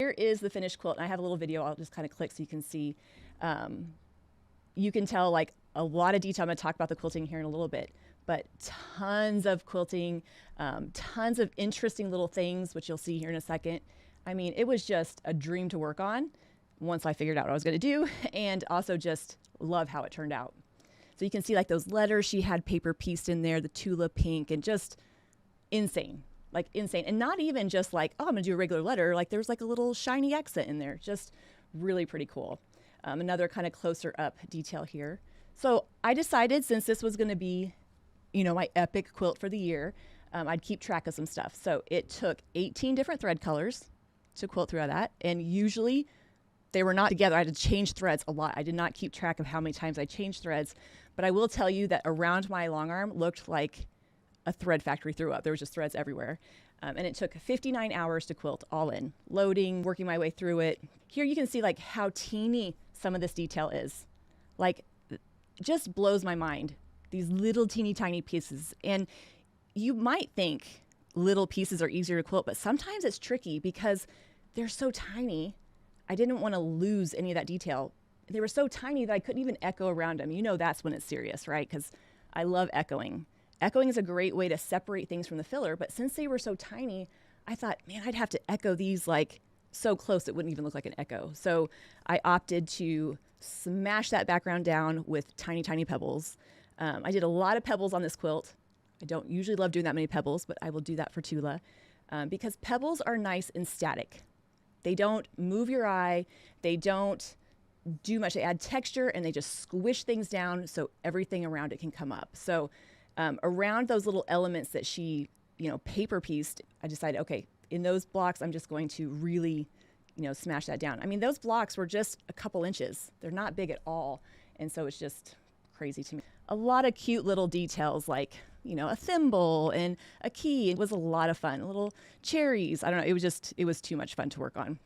here is the finished quilt. And I have a little video. I'll just kind of click so you can see. You can tell like a lot of detail. I'm going to talk about the quilting here in a little bit, but tons of quilting, tons of interesting little things, which you'll see here in a second. I mean, it was just a dream to work on once I figured out what I was going to do, and also just love how it turned out. So you can see like those letters, she had paper pieced in there, the Tula pink, and just insane, like insane. And not even just like, oh, I'm gonna do a regular letter. Like there's like a little shiny accent in there. Just really pretty cool. Another kind of closer up detail here. So I decided, since this was gonna be, you know, my epic quilt for the year, I'd keep track of some stuff. So it took 18 different thread colors to quilt through that. And usually they were not together. I had to change threads a lot. I did not keep track of how many times I changed threads, but I will tell you that around my long arm looked like a thread factory threw up. There was just threads everywhere. And it took 59 hours to quilt all in, loading, working my way through it. Here you can see like how teeny some of this detail is. Like, just blows my mind. These little teeny tiny pieces. And you might think little pieces are easier to quilt, but sometimes it's tricky because they're so tiny. I didn't want to lose any of that detail. They were so tiny that I couldn't even echo around them. You know, that's when it's serious, right? Because I love echoing. Echoing is a great way to separate things from the filler, but since they were so tiny, I thought, man, I'd have to echo these like so close it wouldn't even look like an echo. So I opted to smash that background down with tiny, tiny pebbles. I did a lot of pebbles on this quilt. I don't usually love doing that many pebbles, but I will do that for Tula because pebbles are nice and static. They don't move your eye. They don't do much. They add texture and they just squish things down so everything around it can come up. So around those little elements that she, you know, paper pieced, I decided, okay, in those blocks, I'm just going to really, you know, smash that down. I mean, those blocks were just a couple inches. They're not big at all. And so it's just crazy to me. A lot of cute little details like, you know, a thimble and a key. It was a lot of fun. Little cherries. I don't know. It was too much fun to work on.